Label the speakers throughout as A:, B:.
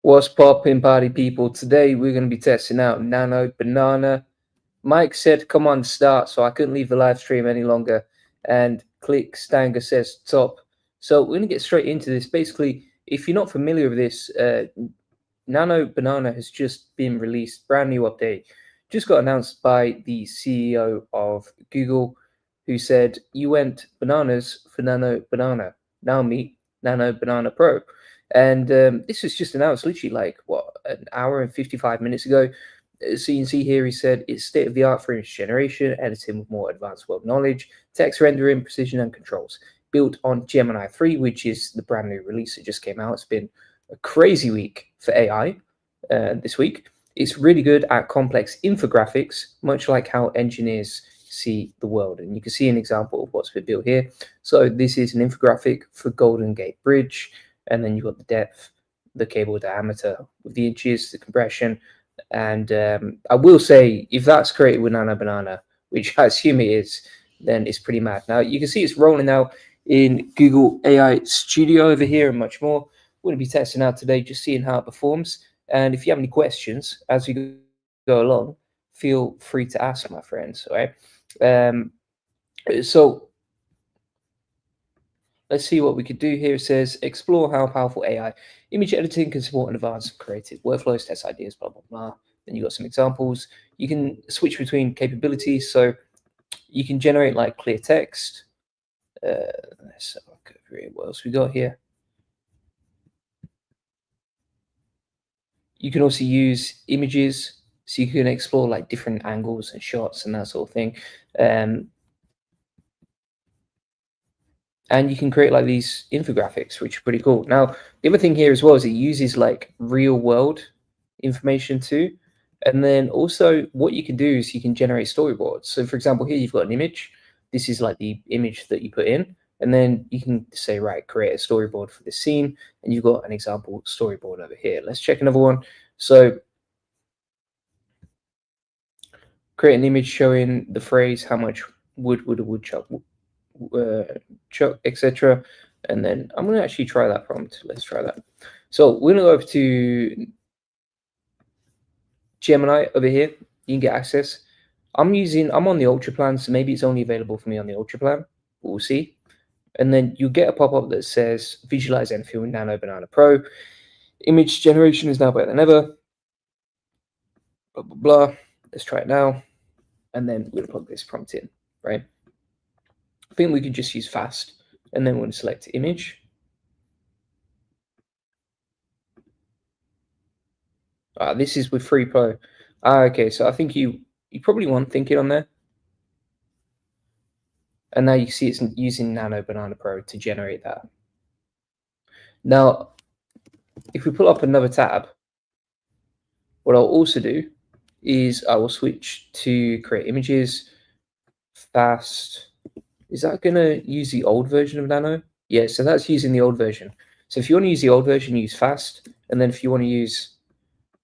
A: What's poppin', party people? Today we're going to be testing out Nano Banana. Mike said, come on, start, so I couldn't leave the live stream any longer. And Click Stanger says top. So we're going to get straight into this. Basically, if you're not familiar with this, Nano Banana has just been released, brand new update. Just got announced by the CEO of Google, who said, you went bananas for Nano Banana. Now meet Nano Banana Pro. And this was just announced literally like, what, an hour and 55 minutes ago. So you can see here, he said, it's state-of-the-art for image generation, editing with more advanced web knowledge, text rendering, precision, and controls. Built on Gemini 3, which is the brand new release that just came out. It's been a crazy week for AI this week. It's really good at complex infographics, much like how engineers see the world. And you can see an example of what's been built here. So this is an infographic for Golden Gate Bridge. And then you've got the depth, the cable diameter with the inches, the compression. And I will say, if that's created with Nano Banana, which I assume it is, then it's pretty mad. Now, you can see it's rolling out in Google AI Studio over here and much more. We're going to be testing out today, just seeing how it performs. And if you have any questions as we go along, feel free to ask, my friends. All right. So let's see what we could do here. It says, explore how powerful AI image editing can support an advanced creative workflows, test ideas, blah, blah, blah. Then you got some examples. You can switch between capabilities. So you can generate like clear text. Let's have a look over here. What else we got here? You can also use images. So you can explore like different angles and shots and that sort of thing. And you can create like these infographics, which are pretty cool. Now, the other thing here as well is it uses like real world information too. And then also what you can do is you can generate storyboards. So for example, here you've got an image. This is like the image that you put in. And then you can say, right, create a storyboard for this scene. And you've got an example storyboard over here. Let's check another one. So create an image showing the phrase, how much wood would a woodchuck chuck, etc. And then I'm going to actually try that prompt. Let's try that. So we're going to go over to Gemini over here. You can get access. I'm on the Ultra plan, so maybe it's only available for me on the Ultra plan. We'll see. And then you get a pop-up that says visualize and fill Nano Banana Pro. Image generation is now better than ever. Blah, blah, blah. Let's try it now. And then we'll plug this prompt in, right? I think we could just use fast, and then we're going to select image. This is with Free Pro. Okay, so I think you probably want thinking on there. And now you see it's using Nano Banana Pro to generate that. Now, if we pull up another tab, what I'll also do is I will switch to create images, fast. Is that going to use the old version of Nano? Yeah, so that's using the old version. So if you want to use the old version, use fast. And then if you want to use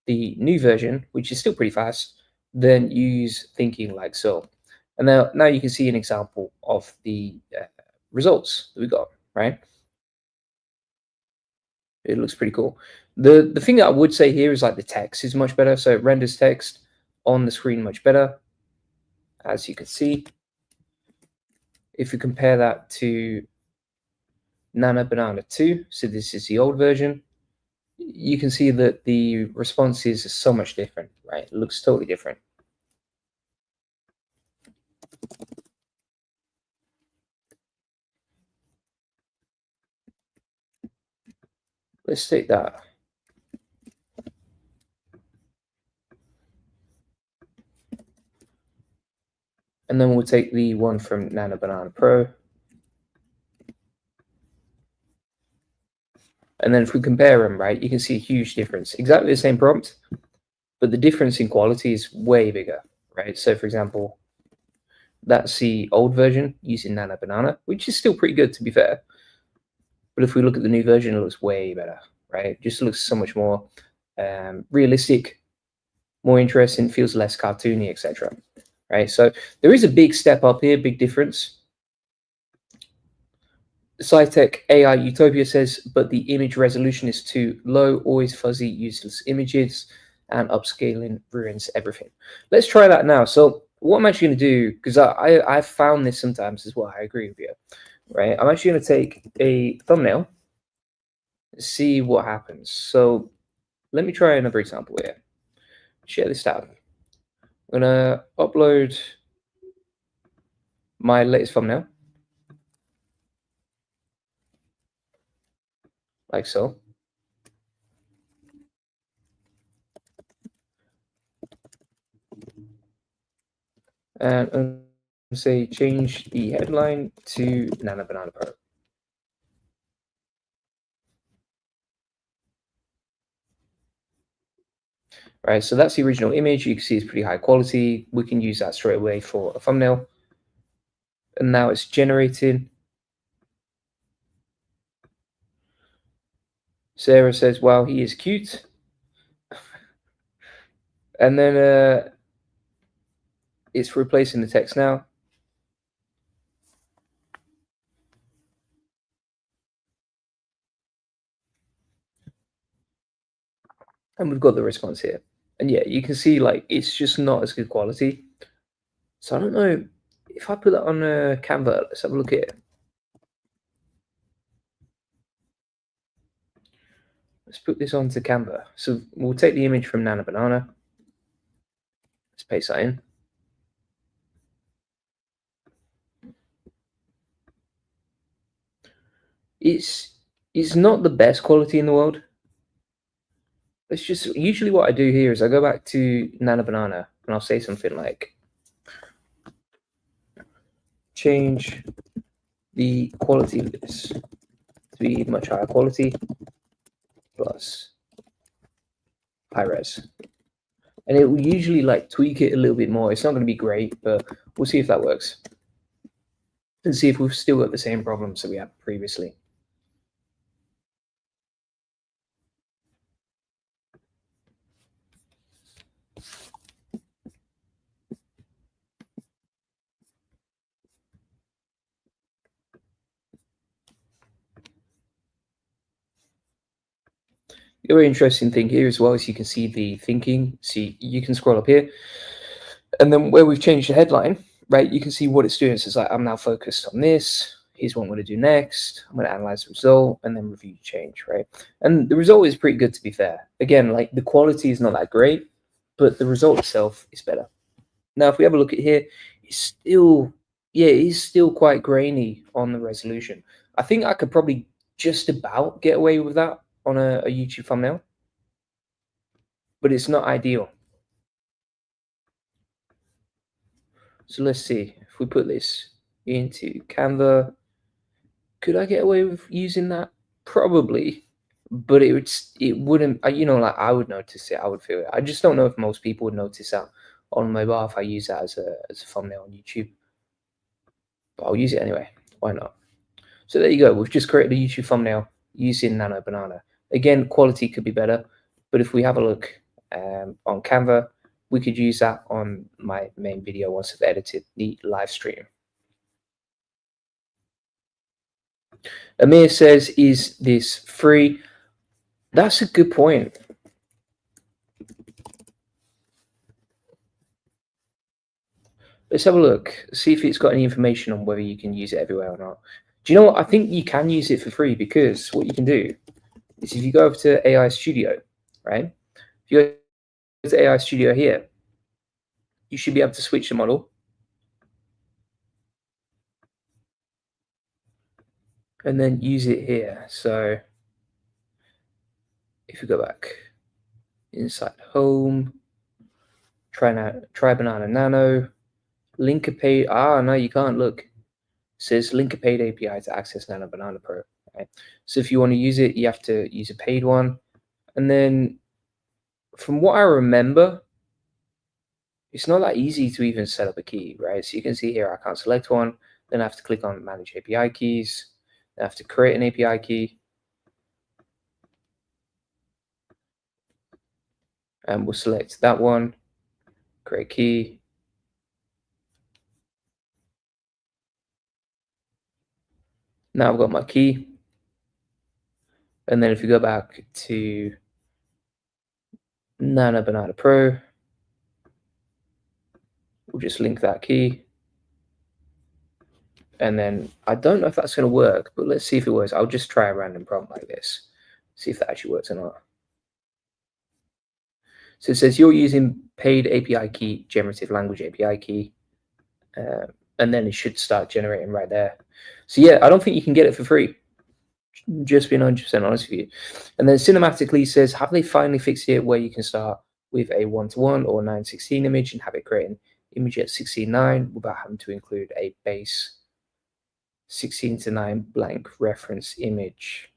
A: the new version, which is still pretty fast, then use thinking like so. And now you can see an example of the results that we got, right? It looks pretty cool. The thing that I would say here is like the text is much better. So it renders text on the screen much better, as you can see. If you compare that to Nano Banana 2, so this is the old version, you can see that the responses are so much different, right? It looks totally different. Let's take that. And then we'll take the one from Nano Banana Pro. And then if we compare them, right, you can see a huge difference. Exactly the same prompt, but the difference in quality is way bigger, right? So for example, that's the old version using Nano Banana, which is still pretty good to be fair. But if we look at the new version, it looks way better, right? It just looks so much more realistic, more interesting, feels less cartoony, etc. Right? So there is a big step up here, big difference. SciTech AI Utopia says, but the image resolution is too low, always fuzzy, useless images, and upscaling ruins everything. Let's try that now. So what I'm actually going to do, because I've found this sometimes as well, I agree with you, right? I'm actually going to take a thumbnail, see what happens. So let me try another example here. Share this tab. I'm going to upload my latest thumbnail, like so. And say change the headline to Nano Banana Pro. Right, so that's the original image. You can see it's pretty high quality. We can use that straight away for a thumbnail. And now it's generating. Sarah says, wow, he is cute. And then it's replacing the text now. And we've got the response here. And yeah, you can see like it's just not as good quality. So I don't know if I put that on Canva. Let's have a look at it. Let's put this onto Canva. So we'll take the image from Nano Banana. Let's paste that in. It's not the best quality in the world. It's just usually what I do here is I go back to Nano Banana and I'll say something like, change the quality of this to be much higher quality plus high res. And it will usually like tweak it a little bit more. It's not going to be great, but we'll see if that works. And see if we've still got the same problems that we had previously. The other interesting thing here as well is you can see the thinking. See, you can scroll up here. And then where we've changed the headline, right, you can see what it's doing. So it's like, I'm now focused on this. Here's what I'm going to do next. I'm going to analyze the result and then review change, right? And the result is pretty good, to be fair. Again, like the quality is not that great, but the result itself is better. Now, if we have a look at here, it's still, yeah, it is still quite grainy on the resolution. I think I could probably just about get away with that on a YouTube thumbnail, but it's not ideal. So let's see if we put this into Canva. Could I get away with using that? Probably, but it wouldn't. You know, like I would notice it. I would feel it. I just don't know if most people would notice that on mobile if I use that as a thumbnail on YouTube. But I'll use it anyway. Why not? So there you go. We've just created a YouTube thumbnail using Nano Banana. Again, quality could be better, but if we have a look on Canva, we could use that on my main video once I've edited the live stream. Amir says, is this free? That's a good point. Let's have a look, see if it's got any information on whether you can use it everywhere or not. Do you know what? I think you can use it for free because what you can do is if you go over to AI Studio, right? If you go to AI Studio here, you should be able to switch the model. And then use it here. So if you go back inside home, try Banana Nano, link a paid. No, you can't look. It says link a paid API to access Nano Banana Pro. Right? So if you want to use it, you have to use a paid one. And then from what I remember, it's not that easy to even set up a key, right? So you can see here, I can't select one. Then I have to click on manage API keys. I have to create an API key. And we'll select that one, create key. Now I've got my key. And then if you go back to Nano Banana Pro, we'll just link that key. And then I don't know if that's going to work, but let's see if it works. I'll just try a random prompt like this, see if that actually works or not. So it says you're using paid API key, generative language API key, and then it should start generating right there. So yeah, I don't think you can get it for free. Just being 100% honest with you. And then cinematically says, have they finally fixed it where you can start with a 1:1 or 9:16 image and have it create an image at 16:9 without having to include a base 16:9 blank reference image.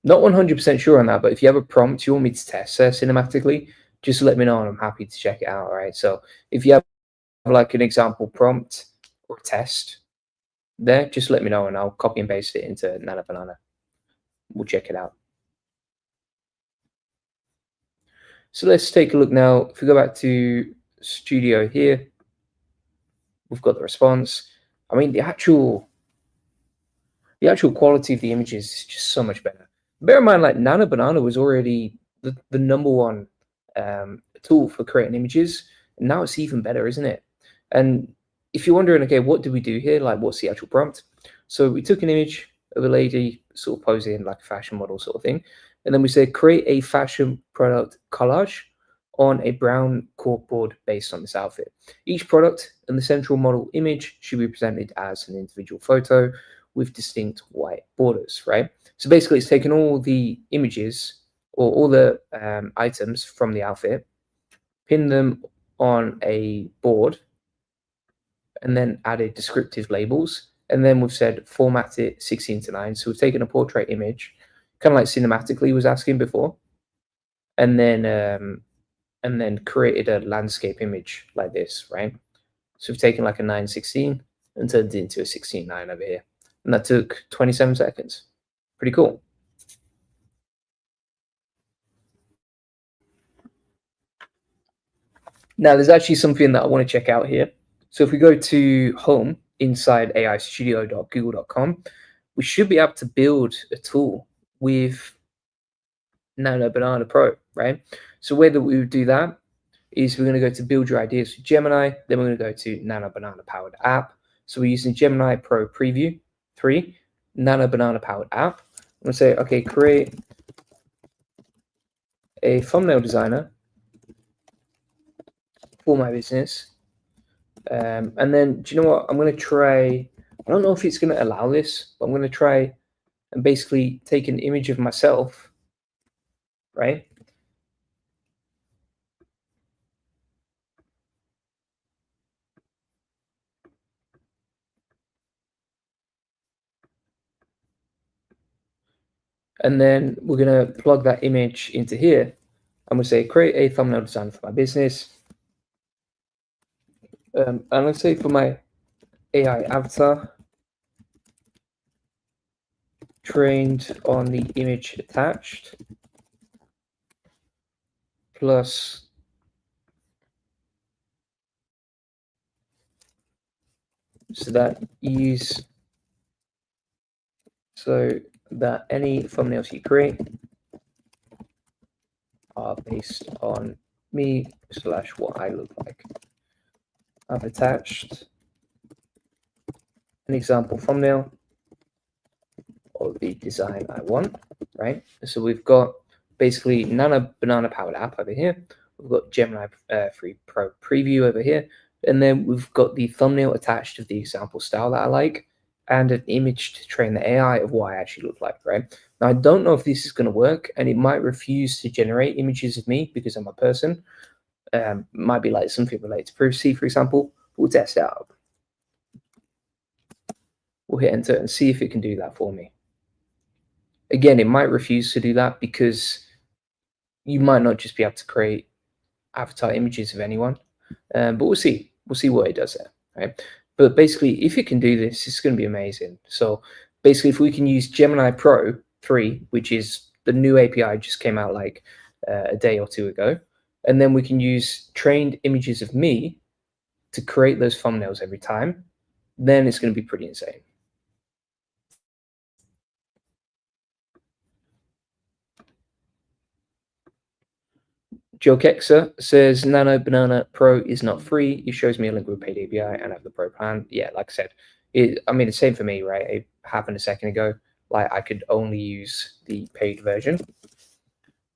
A: Not 100% sure on that, but if you have a prompt you want me to test cinematically, just let me know and I'm happy to check it out. All right. So if you have like an example prompt or test there, just let me know and I'll copy and paste it into Nano Banana. We'll check it out. So let's take a look now. If we go back to Studio here, we've got the response. I mean, the actual quality of the images is just so much better. Bear in mind, like Nano Banana was already the number one tool for creating images. And now it's even better, isn't it? And if you're wondering, okay, what do we do here? Like, what's the actual prompt? So we took an image of a lady sort of posing like a fashion model sort of thing. And then we say, create a fashion product collage on a brown corkboard based on this outfit. Each product and the central model image should be presented as an individual photo with distinct white borders, right? So basically it's taken all the images or all the items from the outfit, pinned them on a board, and then added descriptive labels. And then we've said format it 16:9. So we've taken a portrait image, kind of like cinematically was asking before, and then created a landscape image like this, right? So we've taken like a 9:16 and turned it into a 16:9 over here. And that took 27 seconds. Pretty cool. Now there's actually something that I want to check out here. So if we go to home inside aistudio.google.com, we should be able to build a tool with Nano Banana Pro, right? So where we would do that is we're going to go to build your ideas with Gemini, then we're going to go to Nano Banana powered app. So we're using Gemini Pro Preview 3, Nano Banana powered app. I'm going to say, okay, create a thumbnail designer for my business. And then, do you know what? I'm going to try, I don't know if it's going to allow this, but I'm going to try and basically take an image of myself, right? And then we're going to plug that image into here. I'm going to say, create a thumbnail design for my business. And let's say for my AI avatar, trained on the image attached, plus so that any thumbnails you create are based on me / what I look like. I've attached an example thumbnail of the design I want, right? So we've got basically Nano Banana powered app over here. We've got Gemini 3 Pro Preview over here. And then we've got the thumbnail attached of the example style that I like and an image to train the AI of what I actually look like, right? Now, I don't know if this is going to work and it might refuse to generate images of me because I'm a person. Might be like something related to privacy, for example. We'll test it out. We'll hit enter and see if it can do that for me. Again, it might refuse to do that because you might not just be able to create avatar images of anyone, but we'll see. We'll see what it does there, right? But basically, if it can do this, it's going to be amazing. So basically, if we can use Gemini Pro 3, which is the new API just came out like a day or two ago, and then we can use trained images of me to create those thumbnails every time, then it's going to be pretty insane.
B: Joe Kexer says Nano Banana Pro is not free. It shows me a link with a paid API and I have the Pro plan. Yeah, like I said, I mean, the same for me, right? It happened a second ago. Like I could only use the paid version,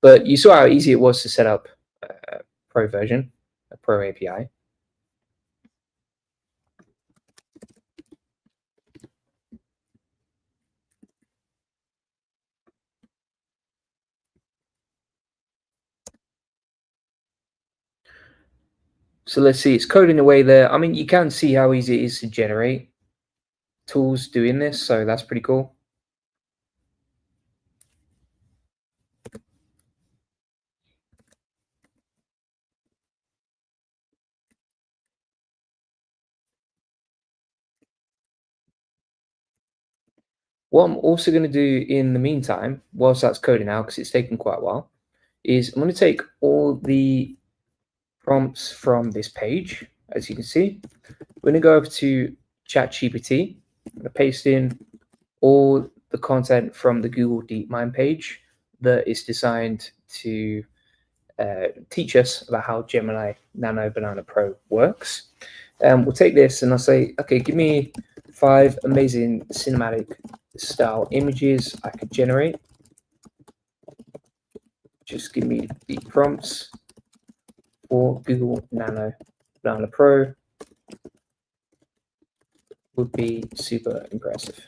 B: but you saw how easy it was to set up a Pro version, a Pro API. So let's see, it's coding away there. I mean, you can see how easy it is to generate tools doing this, so that's pretty cool. What I'm also going to do in the meantime, whilst that's coding out, because it's taken quite a while, is I'm going to take all the prompts from this page, as you can see. We're going to go over to ChatGPT. I'm going to paste in all the content from the Google DeepMind page that is designed to teach us about how Gemini Nano Banana Pro works. We'll take this and I'll say, okay, give me 5 amazing cinematic style images I could generate. Just give me the prompts for Google Nano Banana Pro. Would be super impressive.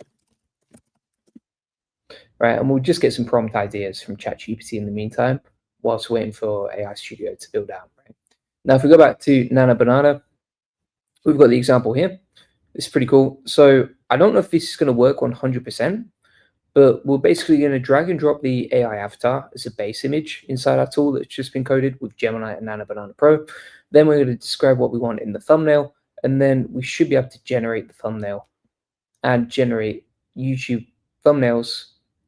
B: Right, and we'll just get some prompt ideas from ChatGPT in the meantime, whilst waiting for AI Studio to build out. Right? Now, if we go back to Nano Banana, we've got the example here. It's pretty cool. So I don't know if this is going to work 100%, but we're basically going to drag and drop the AI avatar as a base image inside our tool that's just been coded with Gemini and Nano Banana Pro. Then we're going to describe what we want in the thumbnail, and then we should be able to generate the thumbnail and generate YouTube thumbnails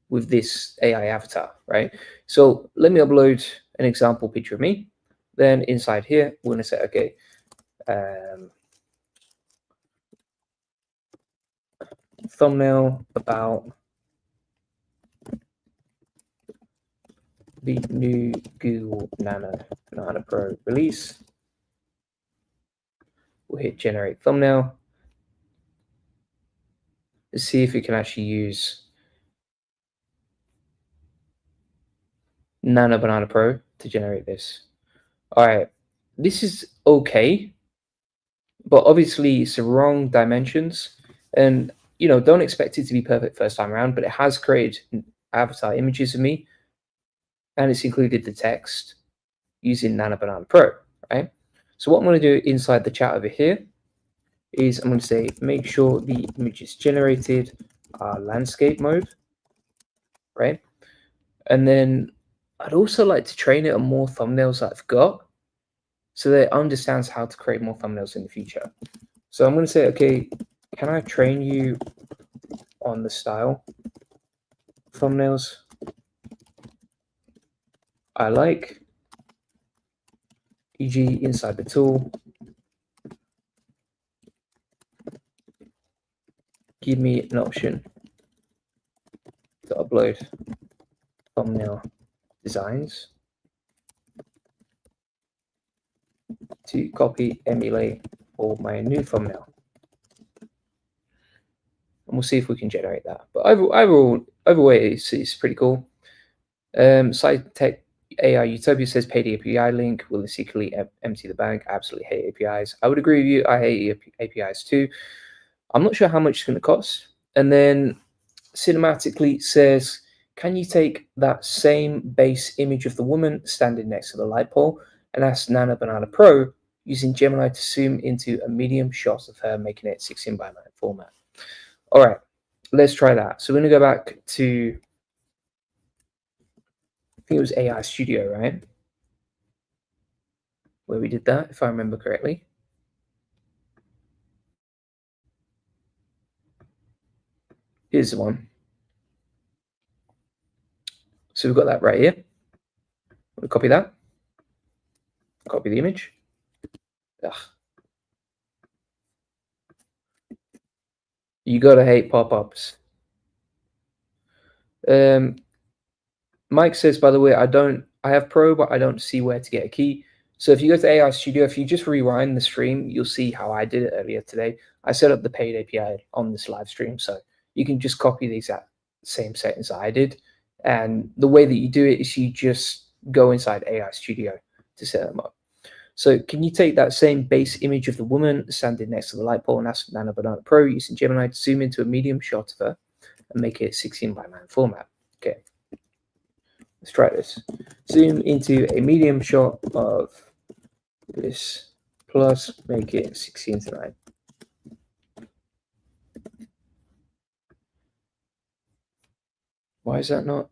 B: with this AI avatar, right? So let me upload an example picture of me. Then inside here, we're going to say, okay, thumbnail about the new Google Nano Banana Pro release. We'll hit generate thumbnail. Let's see if we can actually use Nano Banana Pro to generate this. All right, this is okay, but obviously it's the wrong dimensions, and don't expect it to be perfect first time around, but it has created avatar images of me, and it's included the text using Nano Banana Pro, right? So what I'm going to do inside the chat over here is I'm going to say, make sure the images generated are landscape mode, right? And then I'd also like to train it on more thumbnails that I've got so that it understands how to create more thumbnails in the future. So I'm going to say, okay, can I train you on the style thumbnails I like, e.g. inside the tool, give me an option to upload thumbnail designs to copy, emulate for my new thumbnail. And we'll see if we can generate that. But overall it's pretty cool. SciTech AI Utopia says paid API link will secretly empty the bank. I absolutely hate APIs. I would agree with you. I hate APIs too. I'm not sure how much it's going to cost. And then Cinematically says, can you take that same base image of the woman standing next to the light pole and ask Nano Banana Pro using Gemini to zoom into a medium shot of her, making it 16:9 format. All right, let's try that. So we're going to go back to, I think it was AI Studio, right? Where we did that, if I remember correctly. Here's the one. So we've got that right here. We'll copy that. Copy the image. Ugh. You gotta hate pop-ups. Mike says, by the way, I don't I have Pro, but I don't see where to get a key. So if you go to AI Studio, if you just rewind the stream, you'll see how I did it earlier today. I set up the paid API on this live stream, so you can just copy the exact same settings I did. And the way that you do it is you just go inside AI Studio to set them up. So can you take that same base image of the woman standing next to the light pole and ask Nano Banana Pro using Gemini to zoom into a medium shot of her and make it 16 by 9 format? Okay, let's try this. Zoom into a medium shot of this plus make it 16 to 9. Why is that not?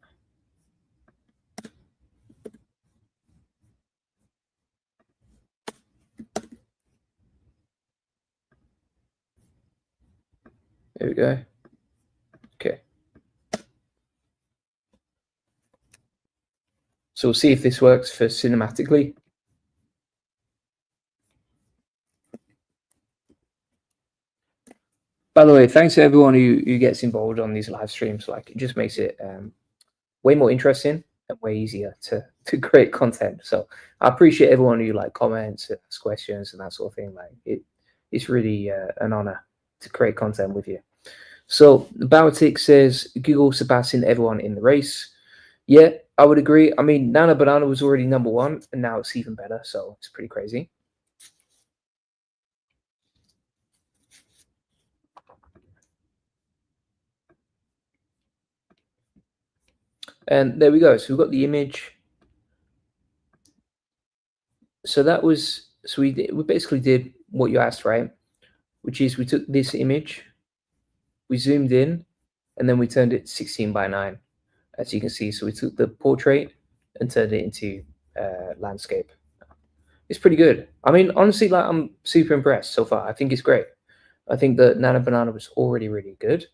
B: There we go. Okay. So we'll see if this works for cinematically. By the way, thanks to everyone who gets involved on these live streams. Like, it just makes it way more interesting and way easier to create content. So I appreciate everyone who like comments, asks questions, and that sort of thing. Like, it's really an honor to create content with you. So Bautic says Google surpassing everyone in the race. Yeah, I would agree. I mean, Nano Banana was already #1, and now it's even better. So it's pretty crazy. And there we go. So we've got the image. So that was, so we basically did what you asked, right? Which is we took this image, we zoomed in, and then we turned it 16 by 9, as you can see. So we took the portrait and turned it into landscape. It's pretty good. I mean, honestly, like, I'm super impressed so far. I think it's great. I think that Nano Banana was already really good.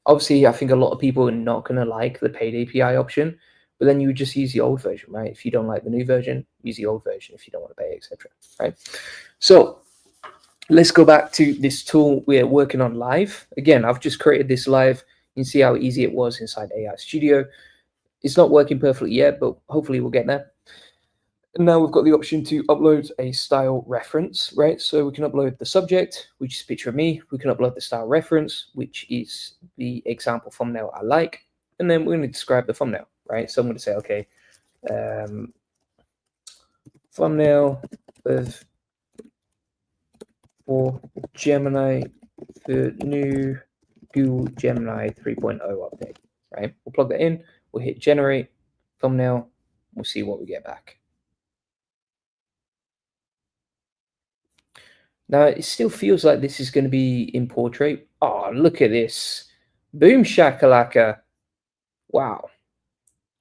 B: Obviously, I think a lot of people are not going to like the paid API option, but then you would just use the old version, right? If you don't like the new version, use the old version if you don't want to pay, etc. Right? So let's go back to this tool we're working on live. Again, I've just created this live. You can see how easy it was inside AI Studio. It's not working perfectly yet, but hopefully we'll get there. And now we've got the option to upload a style reference, right? So we can upload the subject, which is a picture of me. We can upload the style reference, which is the example thumbnail I like. And then we're going to describe the thumbnail, right? So I'm going to say, okay, thumbnail of for Gemini, the new Google Gemini 3.0 update, right? We'll plug that in. We'll hit generate thumbnail. We'll see what we get back. Now, it still feels like this is going to be in portrait. Oh, look at this. Boom shakalaka. Wow.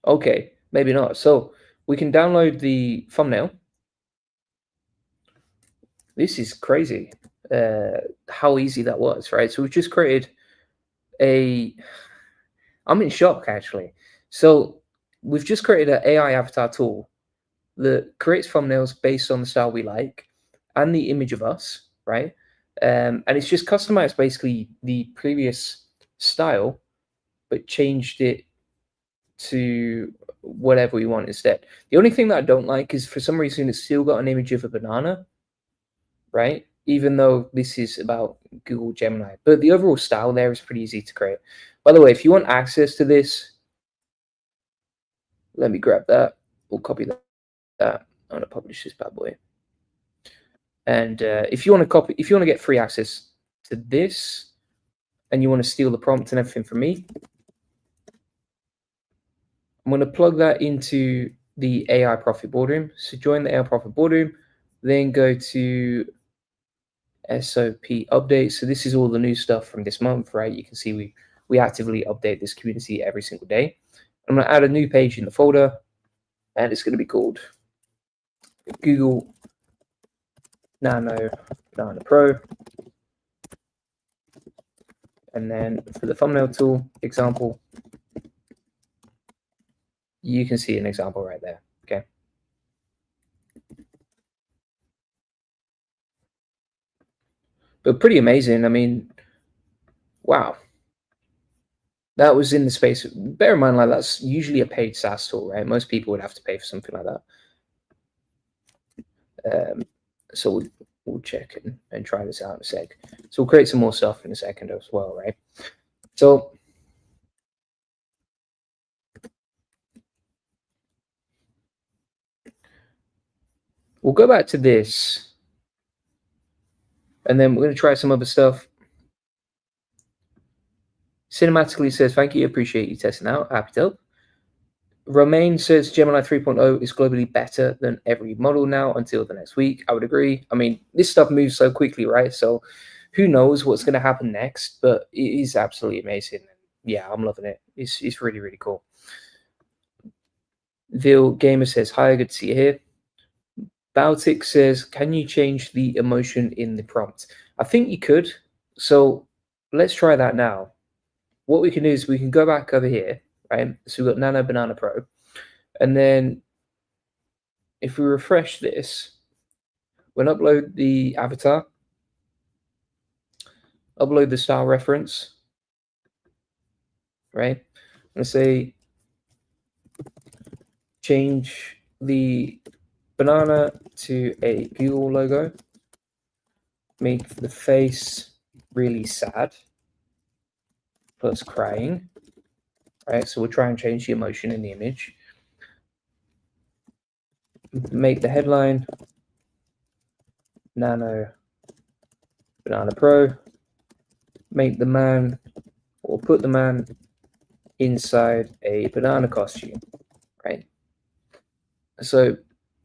B: Okay, maybe not. So we can download the thumbnail. This is crazy how easy that was, right? So we've just created I'm in shock, actually. So we've just created an AI avatar tool that creates thumbnails based on the style we like and the image of us, right? And it's just customized basically the previous style, but changed it to whatever we want instead. The only thing that I don't like is for some reason it's still got an image of a banana, right? Even though this is about Google Gemini. But the overall style there is pretty easy to create. By the way, if you want access to this, let me grab that. We'll copy that. I'm gonna publish this bad boy. And if you want to get free access to this, and you want to steal the prompt and everything from me, I'm going to plug that into the AI Profit Boardroom. So join the AI Profit Boardroom, then go to SOP updates. So this is all the new stuff from this month, right? You can see we actively update this community every single day. I'm going to add a new page in the folder, and it's going to be called Google Nano Banana Pro. And then for the thumbnail tool example, you can see an example right there, okay? But pretty amazing. I mean, wow. That was in the space. Bear in mind, like that's usually a paid SaaS tool, right? Most people would have to pay for something like that. So we'll check and try this out in a sec. So we'll create some more stuff in a second as well, right? So we'll go back to this, and then we're going to try some other stuff. Cinematically says, thank you, appreciate you testing out, happy to help. Romain says Gemini 3.0 is globally better than every model now until the next week. I would agree. I mean, this stuff moves so quickly, right? So who knows what's going to happen next, but it is absolutely amazing. Yeah, I'm loving it. It's really, really cool. Vil Gamer says, hi, good to see you here. Baltic says, can you change the emotion in the prompt? I think you could. So let's try that now. What we can do is we can go back over here, right? So we've got Nano Banana Pro. And then if we refresh this, we'll upload the avatar, upload the style reference, right? I'm going to say change the banana to a Google logo, make the face really sad plus crying, right? So we'll try and change the emotion in the image. Make the headline Nano Banana Pro, make the man or put the man inside a banana costume, right? So,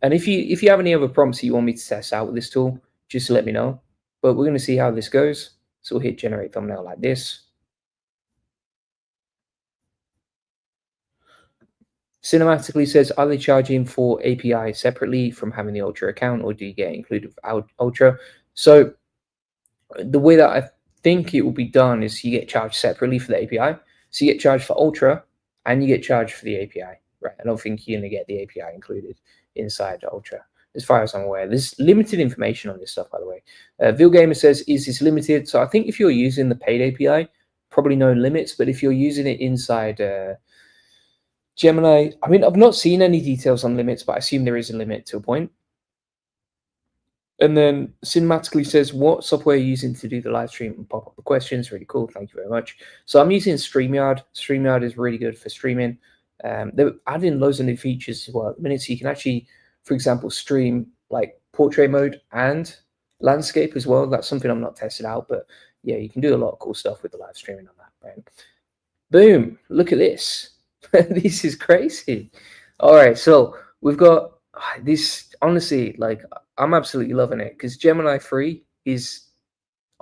B: and if you have any other prompts that you want me to test out with this tool, just let me know. But we're going to see how this goes. So we'll hit generate thumbnail like this. Cinematically says, are they charging for API separately from having the Ultra account, or do you get included with Ultra? So the way that I think it will be done is you get charged separately for the API. So you get charged for Ultra and you get charged for the API, right? I don't think you're going to get the API included inside Ultra, as far as I'm aware. There's limited information on this stuff, by the way. Vilgamer says, is this limited? So I think if you're using the paid API, probably no limits, but if you're using it inside Gemini, I mean, I've not seen any details on limits, but I assume there is a limit to a point. And then Cinematically says, what software are you using to do the live stream and pop up the questions? Really cool. Thank you very much. So I'm using StreamYard. StreamYard is really good for streaming. They're adding loads of new features as well at the minute. So you can actually, for example, stream like portrait mode and landscape as well. That's something I'm not tested out, but yeah, you can do a lot of cool stuff with the live streaming on that, right? Boom. Look at this. This is crazy. All right. So we've got this, honestly, like I'm absolutely loving it because Gemini 3 is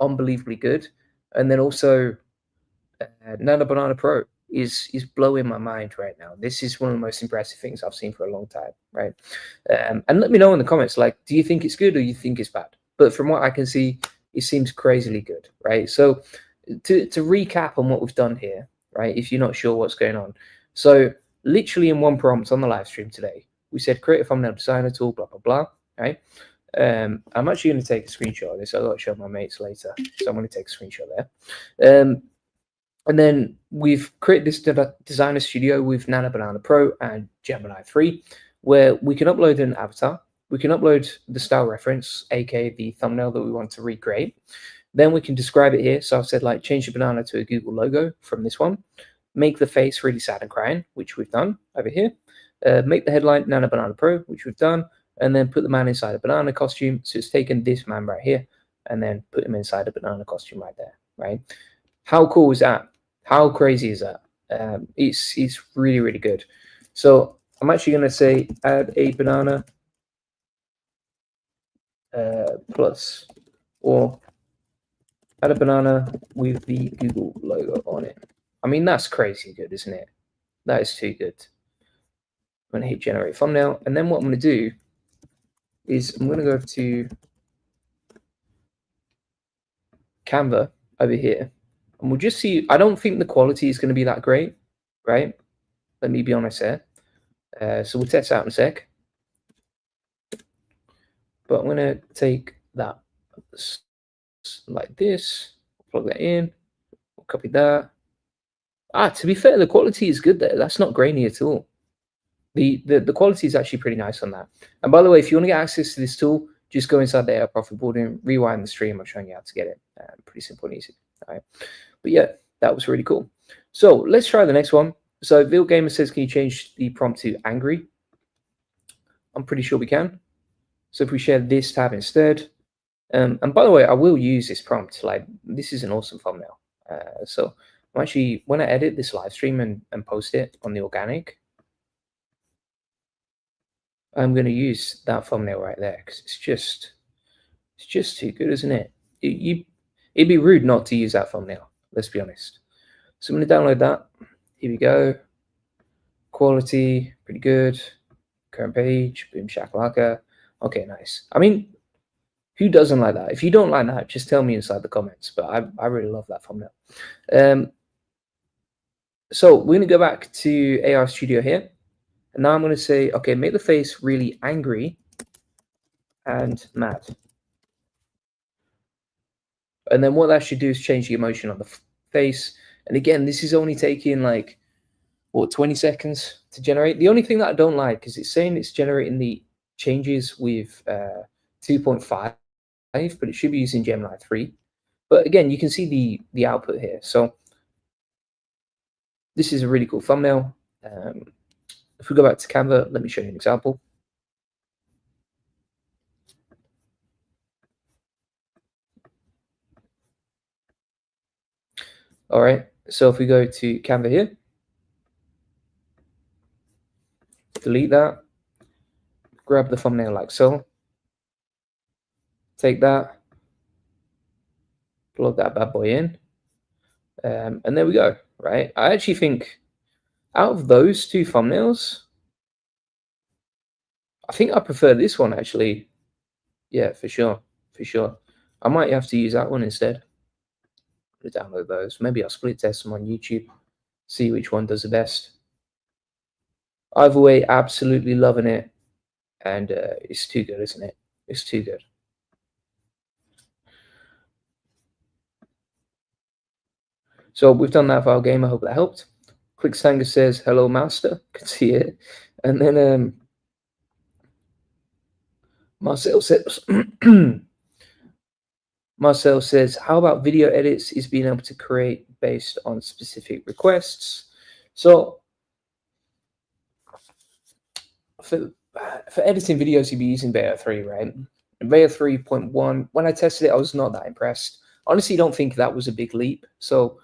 B: unbelievably good. And then also Nano Banana Pro is blowing my mind right now. This is one of the most impressive things I've seen for a long time, right? And let me know in the comments, like, do you think it's good or you think it's bad? But from what I can see, it seems crazily good, right? So to recap on what we've done here, right? If you're not sure what's going on. So literally in one prompt on the live stream today, we said create a thumbnail designer tool, blah, blah, blah, right? I'm actually going to take a screenshot of this. I've got to show my mates later. So I'm going to take a screenshot there. And then we've created this designer studio with Nano Banana Pro and Gemini 3, where we can upload an avatar. We can upload the style reference, aka the thumbnail that we want to recreate. Then we can describe it here. So I've said like change the banana to a Google logo from this one. Make the face really sad and crying, which we've done over here. Make the headline Nano Banana Pro, which we've done. And then put the man inside a banana costume. So it's taken this man right here and then put him inside a banana costume right there, right? How cool is that? How crazy is that? It's really, really good. So I'm actually going to say add a banana plus, or add a banana with the Google logo on it. I mean, that's crazy good, isn't it? That is too good. I'm going to hit generate thumbnail. And then what I'm going to do is I'm going to go to Canva over here. And we'll just see. I don't think the quality is going to be that great, right? Let me be honest here. So we'll test out in a sec. But I'm going to take that like this, plug that in, we'll copy that, To be fair, the quality is good there. That's not grainy at all. The quality is actually pretty nice on that. And by the way, if you want to get access to this tool, just go inside the AI Profit Board and rewind the stream. I'm showing you how to get it. Pretty simple and easy. All right. But yeah, that was really cool. So let's try the next one. So Bill Gamer says, can you change the prompt to angry? I'm pretty sure we can. So if we share this tab instead, and by the way, I will use this prompt. Like, this is an awesome thumbnail. So I'm actually, when I edit this live stream and post it on the organic, I'm going to use that thumbnail right there because it's just too good, isn't it? It'd be rude not to use that thumbnail. Let's be honest. So I'm going to download that. Here we go. Quality, pretty good. Current page, boom shakalaka. Okay, nice. I mean, who doesn't like that? If you don't like that, just tell me inside the comments. But I really love that thumbnail. So we're going to go back to AI Studio here. And now I'm going to say, okay, make the face really angry and mad. And then what that should do is change the emotion on the face. And again, this is only taking like, what, 20 seconds to generate. The only thing that I don't like is it's saying it's generating the changes with 2.5, but it should be using Gemini 3. But again, you can see the output here. So this is a really cool thumbnail. If we go back to Canva, let me show you an example. All right, so if we go to Canva here, delete that, grab the thumbnail like so, take that, plug that bad boy in, and there we go, right? I actually think out of those two thumbnails, I think I prefer this one actually. Yeah, for sure, for sure. I might have to use that one instead. To download those. Maybe I'll split test them on YouTube, see which one does the best. Either way, absolutely loving it, and it's too good, isn't it? It's too good. So we've done that for our game. I hope that helped. Clickstanger says, hello, master. Could see it. And then Marcel says, Marcel says, how about video edits is being able to create based on specific requests? So for editing videos, you'd be using Beta 3, right? And Beta 3.1, when I tested it, I was not that impressed. Honestly, don't think that was a big leap. So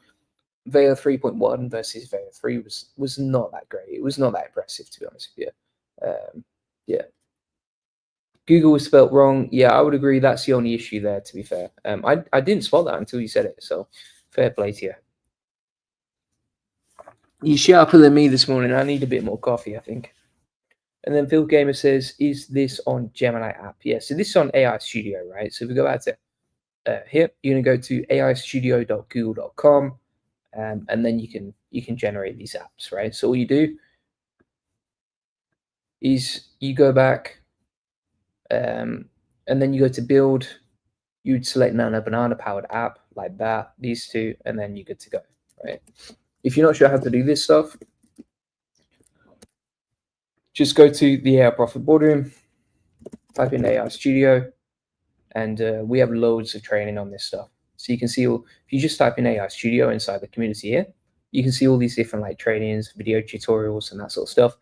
B: Vega 3.1 versus Vega 3 was not that great. It was not that impressive, to be honest with you. Yeah. Google was spelt wrong. Yeah, I would agree. That's the only issue there, to be fair. I didn't spot that until you said it, so fair play to you. You're sharper than me this morning. I need a bit more coffee, I think. And then Phil Gamer says, is this on Gemini app? Yeah, so this is on AI Studio, right? So if we go back to here, you're going to go to aistudio.google.com. And then you can generate these apps, right? So all you do is you go back, and then you go to build. You'd select Nano Banana powered app like that, these two, and then you're good to go, right? If you're not sure how to do this stuff, just go to the AI Profit Boardroom, type in AI Studio, and we have loads of training on this stuff. So you can see, if you just type in AI Studio inside the community here, you can see all these different like trainings, video tutorials, and that sort of stuff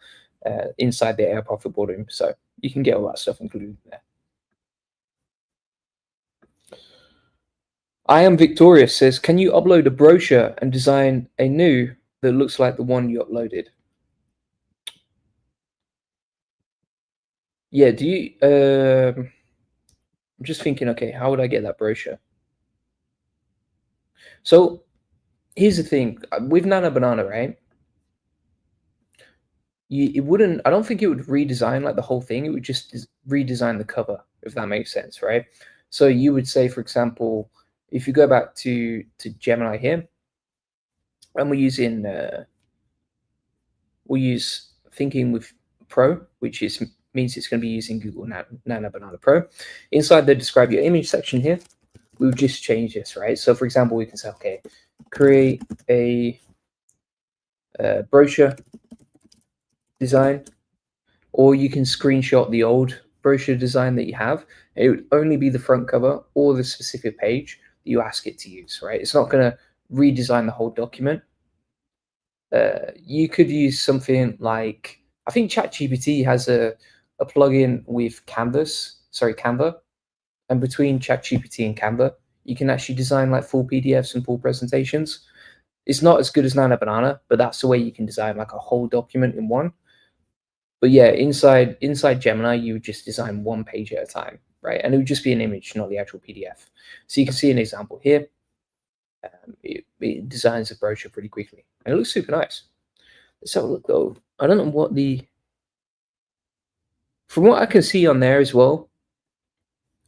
B: inside the AI Profit Boardroom. So you can get all that stuff included there. I Am Victorious says, can you upload a brochure and design a new that looks like the one you uploaded? Yeah, do you... I'm just thinking, okay, how would I get that brochure? So here's the thing. With Nano Banana, right? It wouldn't... I don't think it would redesign like the whole thing. It would just redesign the cover, if that makes sense, right? So you would say, for example, if you go back to Gemini here, and we're using... we'll use Thinking with Pro, which means it's going to be using Google Nano Banana Pro. Inside the describe your image section here, we'll just change this, right? So for example, we can say, okay, create a
A: brochure design, or you can screenshot the old brochure design that you have. It would only be the front cover or the specific page that you ask it to use, right? It's not going to redesign the whole document. You could use something like, I think ChatGPT has a plugin with Canva, and between ChatGPT and Canva, you can actually design like full PDFs and full presentations. It's not as good as Nano Banana, but that's the way you can design like a whole document in one. But yeah, inside Gemini, you would just design one page at a time, right? And it would just be an image, not the actual PDF. So you can see an example here. It designs a brochure pretty quickly, and it looks super nice. Let's have a look though. I don't know what from what I can see on there as well,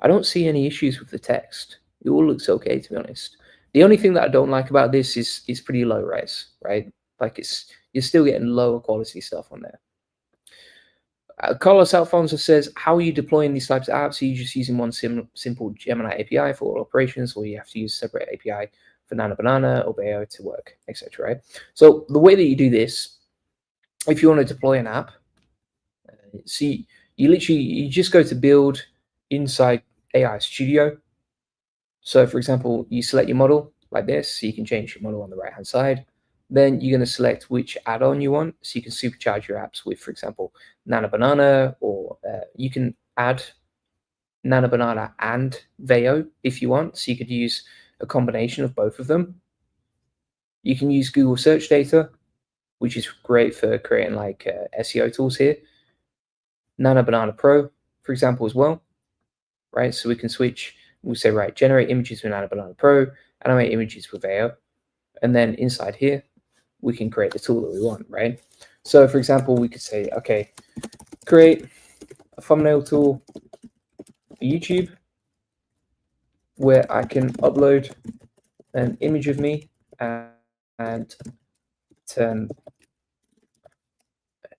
A: I don't see any issues with the text. It all looks okay, to be honest. The only thing that I don't like about this is pretty low res, right? Like you're still getting lower quality stuff on there. Carlos Alfonso says, how are you deploying these types of apps? Are you just using one simple Gemini API for all operations, or you have to use a separate API for Nano Banana or Bayo to work, etc. Right? So the way that you do this, if you want to deploy an app, see, you just go to build inside AI Studio. So for example, you select your model like this, so you can change your model on the right hand side. Then you're going to select which add-on you want, so you can supercharge your apps with, for example, Nano Banana, or you can add Nano Banana and Veo if you want, so you could use a combination of both of them. You can use Google search data, which is great for creating like SEO tools here. Nano Banana Pro, for example, as well, right? So we can switch, we'll say, right, generate images with Nano Banana Pro, animate images with Veo, and then inside here, we can create the tool that we want, right? So for example, we could say, okay, create a thumbnail tool for YouTube where I can upload an image of me and turn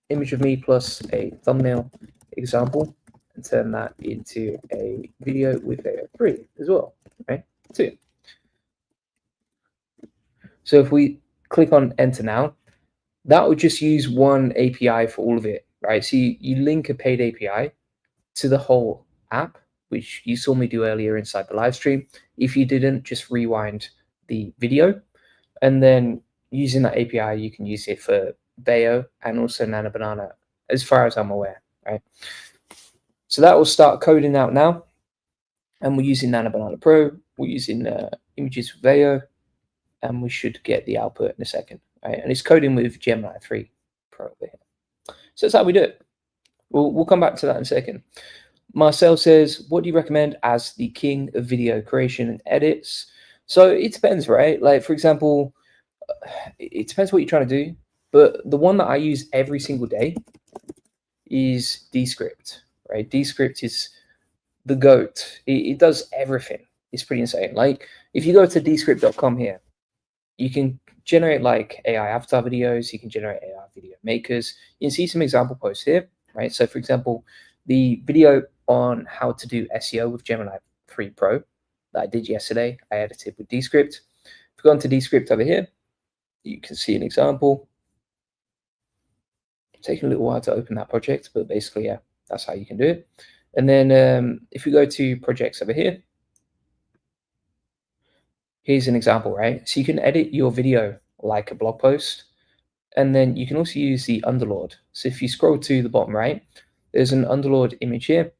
A: image of me plus a thumbnail example and turn that into a video with a 3 as well, right? 2. So if we click on enter now, that would just use one API for all of it, right? So you link a paid API to the whole app, which you saw me do earlier inside the live stream. If you didn't, just rewind the video, and then using that API, you can use it for Bayo and also Nano Banana, as far as I'm aware, right? So that will start coding out now, and we're using Nano Banana Pro, we're using images for Bayo, and we should get the output in a second, right? And it's coding with Gemini 3 Pro over here. So that's how we do it. We'll come back to that in a second. Marcel says, what do you recommend as the king of video creation and edits? So it depends, right? Like, for example, it depends what you're trying to do. But the one that I use every single day is Descript, right? Descript is the GOAT. It does everything. It's pretty insane. Like, if you go to descript.com here, you can generate like AI avatar videos. You can generate AI video makers. You can see some example posts here, right? So for example, the video on how to do SEO with Gemini 3 Pro that I did yesterday, I edited with Descript. If we go into Descript over here, you can see an example. It's taking a little while to open that project, but basically, yeah, that's how you can do it. And then if we go to projects over here, here's an example, right? So you can edit your video like a blog post, and then you can also use the underlord. So if you scroll to the bottom right, there's an underlord image here,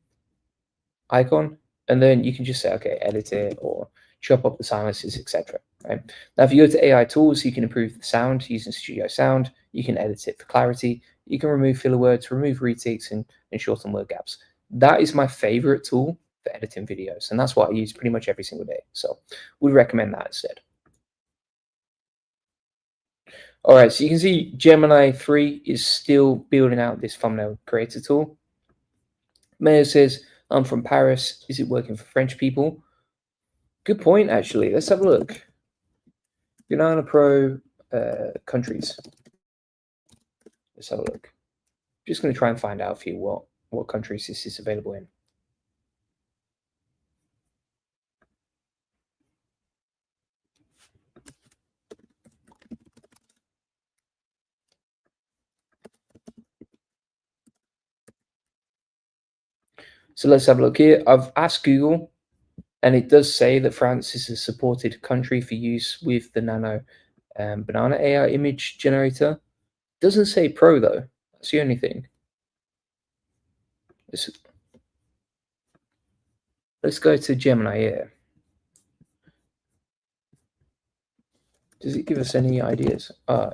A: icon, and then you can just say, okay, edit it or chop up the silences, etc. Right? Now, if you go to AI tools, you can improve the sound using Studio Sound. You can edit it for clarity. You can remove filler words, remove retakes, and shorten word gaps. That is my favorite tool for editing videos, and that's what I use pretty much every single day. So we recommend that instead. All right, so you can see Gemini 3 is still building out this thumbnail creator tool. Mayor says, I'm from Paris. Is it working for French people? Good point, actually. Let's have a look. Banana Pro countries. Let's have a look. Just going to try and find out for you what countries this is available in.
B: So let's have a look here. I've asked Google, and it does say that France is a supported country for use with the Nano Banana AI image generator. Doesn't say Pro though. That's the only thing. Let's go to Gemini here. Does it give us any ideas?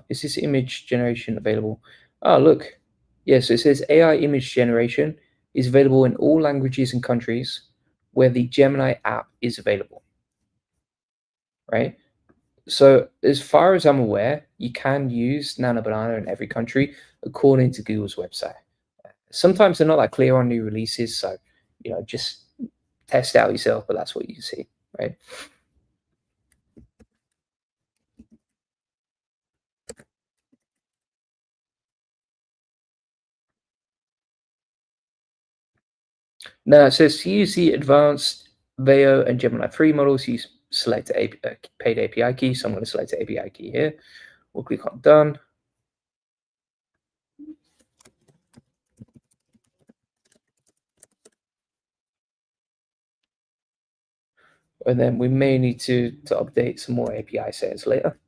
B: Is this image generation available? Look. Yes, it says AI image generation is available in all languages and countries where the Gemini app is available. Right? So as far as I'm aware, you can use Nano Banana in every country according to Google's website. Sometimes they're not that clear on new releases, so just test it out yourself, but that's what you see, right? Now it says to use the advanced Veo and Gemini 3 models, you select a paid API key. So I'm going to select the API key here. We'll click on done. And then we may need to update some more API settings later.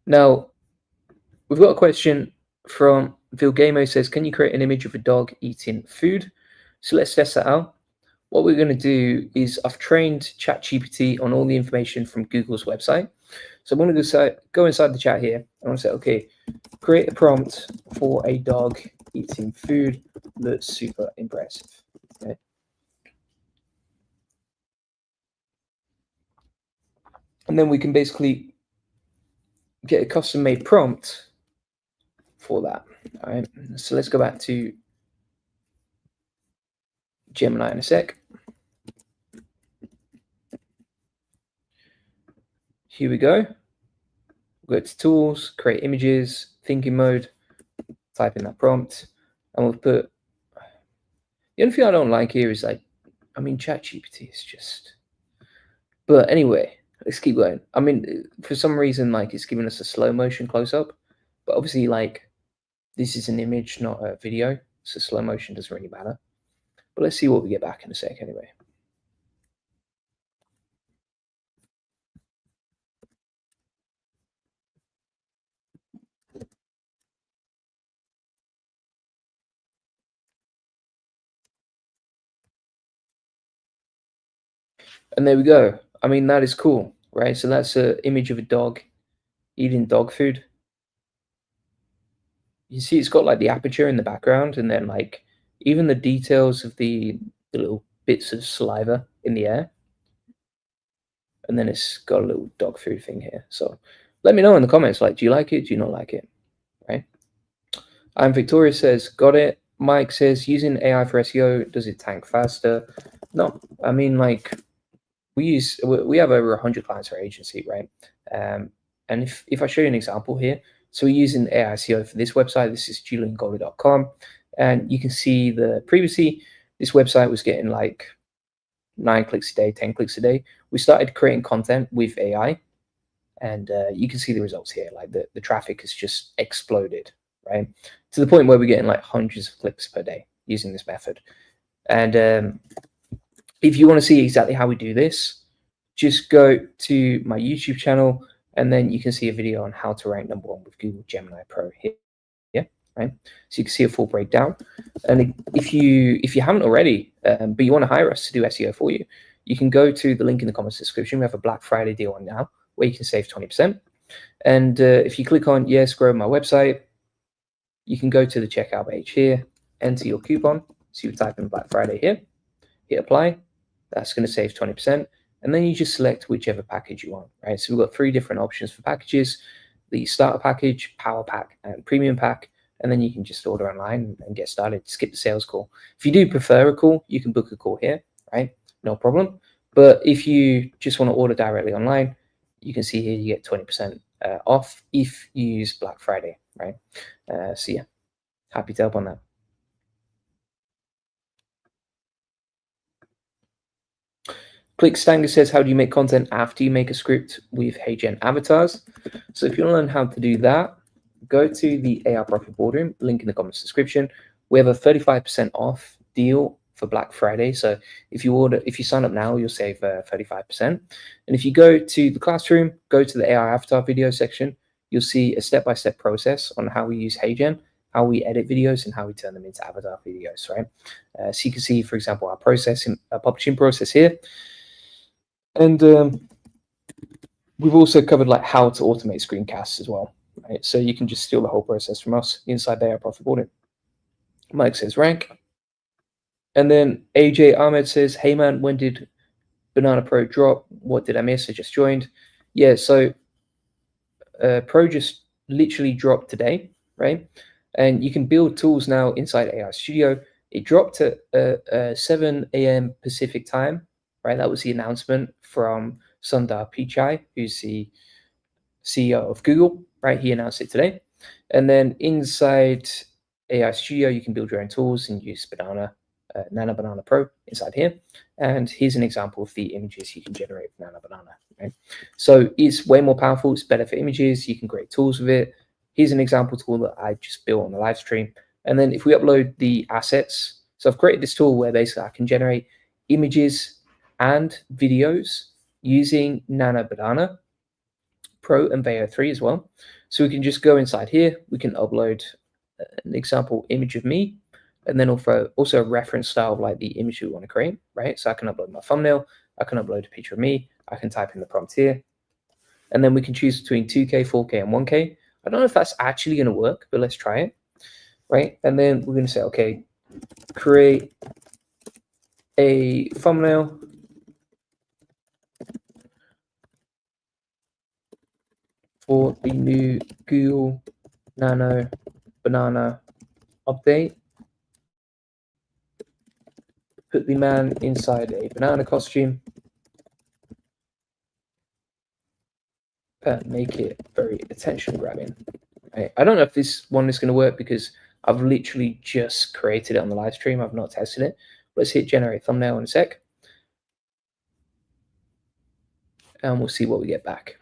B: Now, we've got a question from Vilgamo. Says, can you create an image of a dog eating food? So let's test that out. What we're going to do is I've trained ChatGPT on all the information from Google's website. So I'm going to go inside the chat here. I want to say, okay, create a prompt for a dog eating food that's super impressive. Okay. And then we can basically get a custom made prompt for that. All right. So let's go back to Gemini in a sec. Here we go. We'll go to tools, create images, thinking mode, type in that prompt, and we'll put. The only thing I don't like here is ChatGPT is just. But anyway, let's keep going. For some reason, it's giving us a slow motion close up, but obviously, this is an image, not a video, so slow motion doesn't really matter. But let's see what we get back in a sec anyway. And there we go. That is cool, right? So that's an image of a dog eating dog food. You see it's got the aperture in the background, and then even the details of the little bits of saliva in the air. And then it's got a little dog food thing here. So let me know in the comments, do you like it? Do you not like it? Right? Victoria says, got it. Mike says, using AI for SEO, does it tank faster? No, we have over 100 clients for our agency, right? And if I show you an example here, so we're using AI SEO for this website. This is juliangolder.com, and you can see previously this website was getting 9 clicks a day, 10 clicks a day. We started creating content with AI, and you can see the results here. The traffic has just exploded, right? To the point where we're getting hundreds of clicks per day using this method. And if you want to see exactly how we do this, just go to my YouTube channel, and then you can see a video on how to rank #1 with Google Gemini Pro here. Yeah, right. So you can see a full breakdown. And if you haven't already, but you want to hire us to do SEO for you, you can go to the link in the comments description. We have a Black Friday deal on now where you can save 20%. And if you click on yes, grow my website, you can go to the checkout page here, enter your coupon. So you type in Black Friday here, hit apply. That's going to save 20%. And then you just select whichever package you want, right? So we've got 3 different options for packages: the starter package, power pack, and premium pack. And then you can just order online and get started. Skip the sales call. If you do prefer a call, you can book a call here, right? No problem. But if you just want to order directly online, you can see here you get 20% off if you use Black Friday, right? So yeah, happy to help on that. Click Stanger says, how do you make content after you make a script with HeyGen avatars? So if you want to learn how to do that, go to the AI Profit Boardroom, link in the comments description. We have a 35% off deal for Black Friday. So if you sign up now, you'll save 35%. And if you go to the classroom, go to the AI Avatar video section, you'll see a step-by-step process on how we use HeyGen, how we edit videos, and how we turn them into avatar videos, right? So you can see, for example, our publishing process here. And we've also covered like how to automate screencasts as well, right? So you can just steal the whole process from us inside the AI Profit Boardroom. Mike says rank. And then AJ Ahmed says, hey man, when did Banana Pro drop? What did I miss? I just joined. Yeah, so Pro just literally dropped today, right? And you can build tools now inside AI Studio. It dropped at 7 a.m. Pacific time, right? That was the announcement from Sundar Pichai, who's the CEO of Google, right? He announced it today. And then inside AI Studio, you can build your own tools and use Nano Banana Pro inside here. And here's an example of the images you can generate with Nano Banana. Right? So it's way more powerful. It's better for images. You can create tools with it. Here's an example tool that I just built on the live stream. And then if we upload the assets, so I've created this tool where basically I can generate images and videos using Nano Banana Pro and Veo 3 as well. So we can just go inside here. We can upload an example image of me, and then also a reference style of like the image we want to create, right? So I can upload my thumbnail, I can upload a picture of me, I can type in the prompt here, and then we can choose between 2K, 4K, and 1K. I don't know if that's actually going to work, but let's try it, right? And then we're going to say, okay, create a thumbnail for the new Google Nano Banana update. Put the man inside a banana costume. Make it very attention grabbing. Right? I don't know if this one is going to work because I've literally just created it on the live stream. I've not tested it. Let's hit generate thumbnail in a sec. And we'll see what we get back.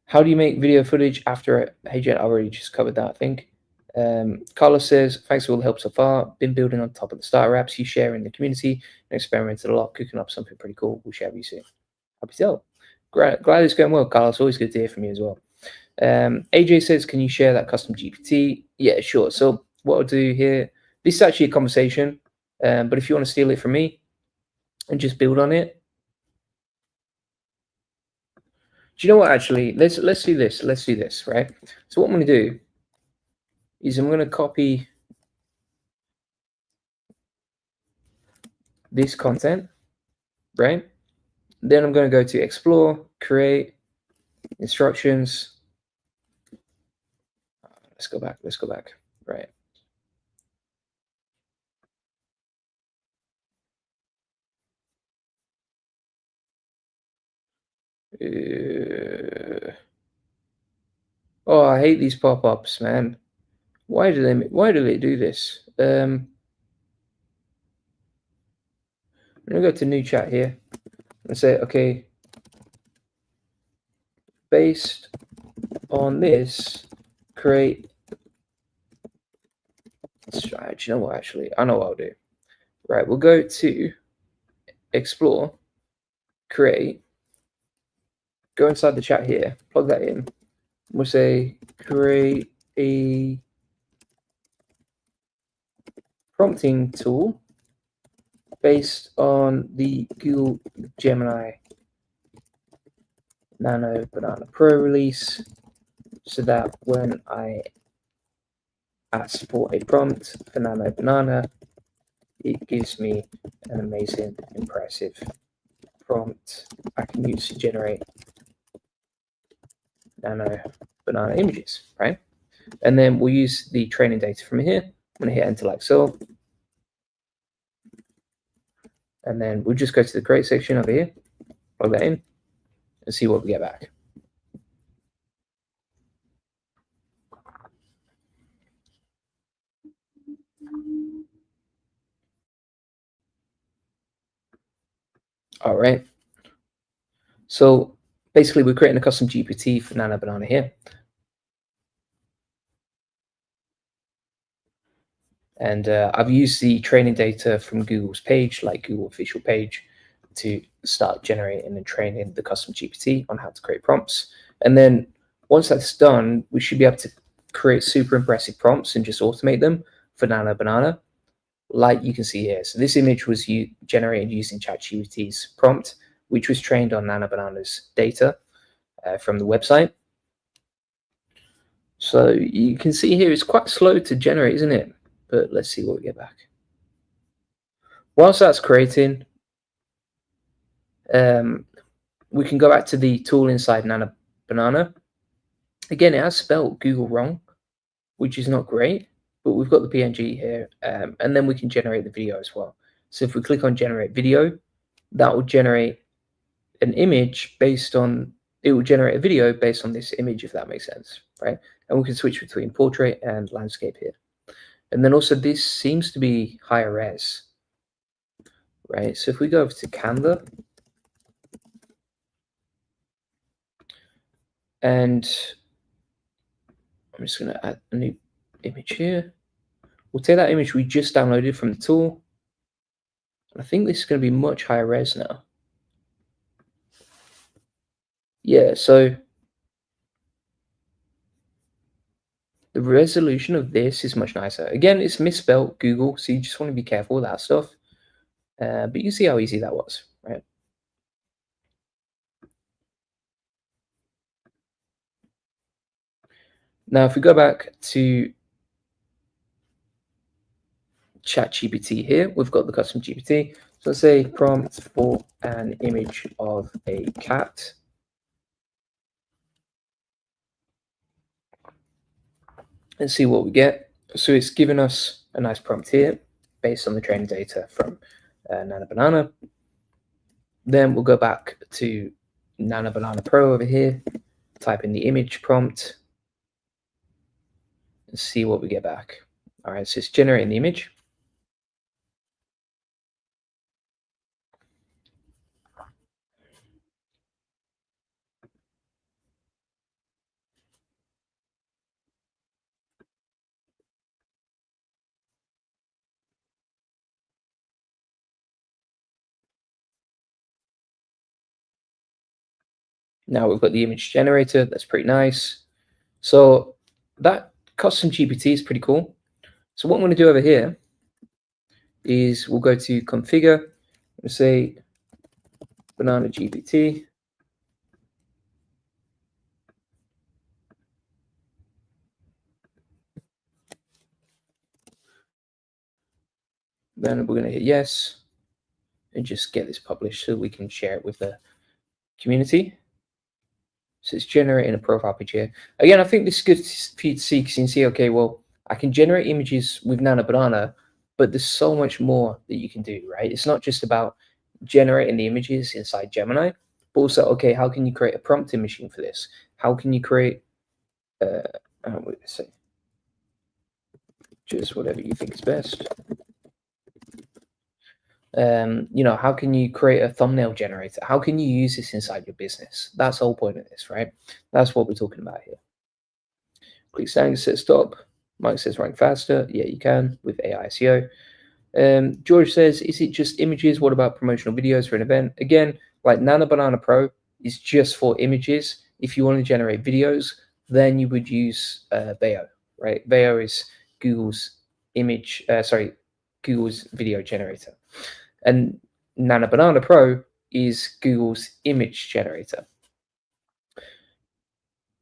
B: How do you make video footage after HeyGen? I already just covered that, I think. Carlos says, thanks for all the help so far. Been building on top of the starter apps you share in the community and experimented a lot, cooking up something pretty cool. We'll share with you soon. Happy to tell. Glad it's going well, Carlos. Always good to hear from you as well. AJ says, can you share that custom GPT? Yeah, sure. So what I'll do here, this is actually a conversation, but if you want to steal it from me and just build on it, do you know what? Actually, let's do this. Let's do this, right? So what I'm going to do is I'm going to copy this content, right? Then I'm going to go to explore, create, instructions. Let's go back. Right. Oh, I hate these pop-ups, man. Why do they do this? I'm gonna go to new chat here and say, okay, based on this, create. Do you know what? Actually, I know what I'll do. Right, we'll go to explore, create, go inside the chat here, plug that in. We'll say create a prompting tool based on the Google Gemini Nano Banana Pro release, so that when I ask for a prompt for Nano Banana, it gives me an amazing, impressive prompt I can use to generate Nano Banana images, right? And then we'll use the training data from here. I'm going to hit enter like so. And then we'll just go to the create section over here, plug that in, and see what we get back. All right. So basically we're creating a custom GPT for Nano Banana here. And I've used the training data from Google's page, like Google official page, to start generating and training the custom GPT on how to create prompts. And then once that's done, we should be able to create super impressive prompts and just automate them for Nano Banana, like you can see here. So this image was generated using ChatGPT's prompt, which was trained on Nano Banana's data from the website. So you can see here it's quite slow to generate, isn't it? But let's see what we get back. Whilst that's creating, we can go back to the tool inside Nano Banana. Again, it has spelled Google wrong, which is not great, but we've got the PNG here, and then we can generate the video as well. So if we click on generate video, that will generate an image based on, it will generate a video based on this image, if that makes sense, right? And we can switch between portrait and landscape here. And then also this seems to be higher res, right? So if we go over to Canva, and I'm just going to add a new image here. We'll take that image we just downloaded from the tool. I think this is going to be much higher res now. Yeah, so the resolution of this is much nicer. Again, it's misspelled Google, so you just want to be careful with that stuff. But you see how easy that was, right? Now, if we go back to ChatGPT here, we've got the custom GPT. So let's say prompt for an image of a cat. And see what we get. So it's given us a nice prompt here based on the training data from Nano Banana. Then we'll go back to Nano Banana Pro over here, type in the image prompt, and see what we get back. All right, so it's generating the image. Now we've got the image generator. That's pretty nice. So that custom GPT is pretty cool. So what I'm going to do over here is we'll go to configure and say Banana GPT. Then we're going to hit yes and just get this published so we can share it with the community. So it's generating a profile picture here. Again, I think this is good for you to see because you can see, okay, well, I can generate images with Nano Banana, but there's so much more that you can do, right? It's not just about generating the images inside Gemini, but also, okay, how can you create a prompting machine for this? How can you create, just whatever you think is best. How can you create a thumbnail generator? How can you use this inside your business? That's the whole point of this, right? That's what we're talking about here. Click Sang says stop. Mike says rank faster. Yeah, you can with AI SEO. George says, is it just images? What about promotional videos for an event? Again, like Nano Banana Pro is just for images. If you want to generate videos, then you would use Veo, right? Veo is Google's Google's video generator. And Nano Banana Pro is Google's image generator.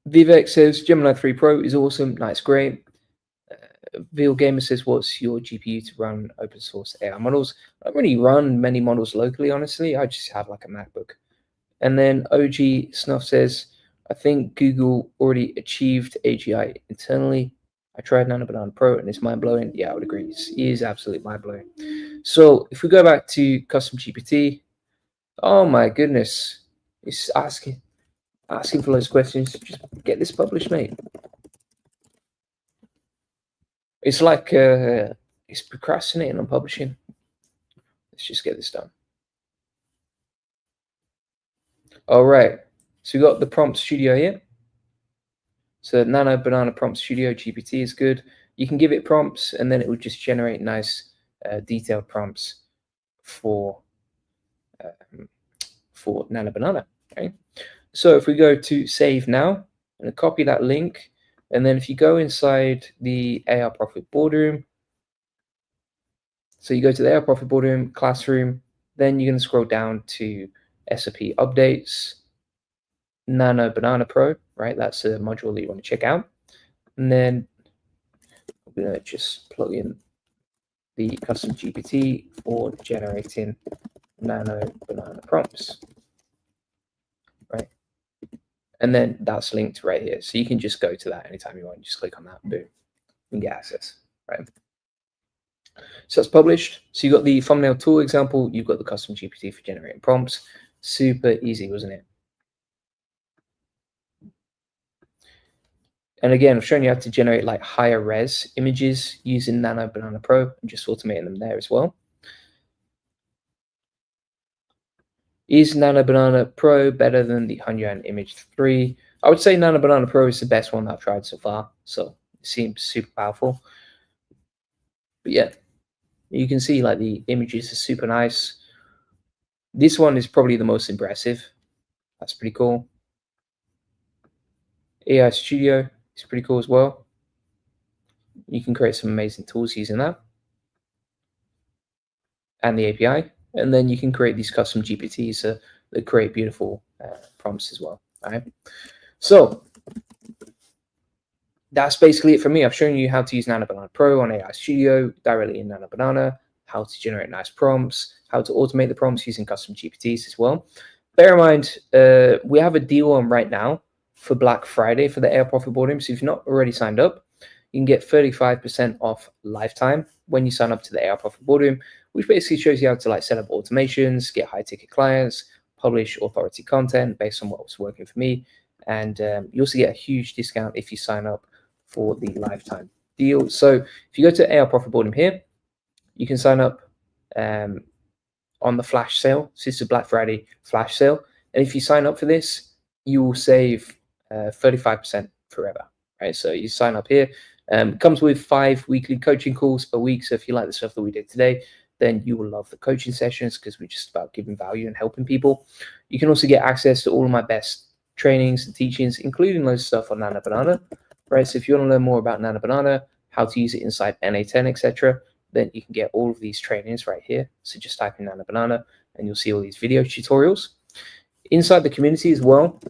B: Vivek says Gemini 3 Pro is awesome. Nice, great. Veal Gamer says, what's your GPU to run open source AI models? I don't really run many models locally, honestly. I just have like a MacBook. And then OG Snuff says, I think Google already achieved AGI internally. I tried Nano Banana Pro and it's mind-blowing. Yeah, I would agree. It is absolutely mind-blowing. So if we go back to Custom GPT, oh my goodness, it's asking for those questions. Just get this published, mate. It's like it's procrastinating on publishing. Let's just get this done. All right. So we've got the prompt studio here. So Nano Banana Prompt Studio GPT is good. You can give it prompts and then it will just generate nice detailed prompts for Nano Banana. Okay. So if we go to save now and copy that link, and then if you go inside the AR Profit Boardroom, so you go to the AR Profit Boardroom classroom, then you're going to scroll down to SEP updates, Nano Banana Pro, right? That's a module that you want to check out. And then I'm going to just plug in the Custom GPT for generating Nano Banana prompts, right? And then that's linked right here. So you can just go to that anytime you want. Just click on that, boom, and get access, right? So that's published. So you've got the thumbnail tool example. You've got the Custom GPT for generating prompts. Super easy, wasn't it? And again, I've shown you how to generate like higher res images using Nano Banana Pro and just automating them there as well. Is Nano Banana Pro better than the Hunyuan Image 3? I would say Nano Banana Pro is the best one that I've tried so far. So it seems super powerful. But yeah, you can see like the images are super nice. This one is probably the most impressive. That's pretty cool. AI Studio is pretty cool as well. You can create some amazing tools using that and the API. And then you can create these custom GPTs that create beautiful prompts as well. All right. So that's basically it for me. I've shown you how to use Nano Banana Pro on AI Studio directly in Nano Banana, how to generate nice prompts, how to automate the prompts using custom GPTs as well. Bear in mind, we have a deal on right now for Black Friday for the AI Profit Boardroom. So if you've not already signed up, you can get 35% off lifetime when you sign up to the AI Profit Boardroom, which basically shows you how to like set up automations, get high ticket clients, publish authority content based on what was working for me. And you also get a huge discount if you sign up for the lifetime deal. So if you go to AI Profit Boardroom here, you can sign up on the flash sale. So this is a Black Friday flash sale. And if you sign up for this, you will save 35% forever, right? So you sign up here. Comes with 5 weekly coaching calls per week. So if you like the stuff that we did today, then you will love the coaching sessions because we're just about giving value and helping people. You can also get access to all of my best trainings and teachings, including loads of stuff on Nano Banana, right? So if you want to learn more about Nano Banana, how to use it inside NA10, etc., then you can get all of these trainings right here. So just type in Nano Banana and you'll see all these video tutorials. Inside the community as well,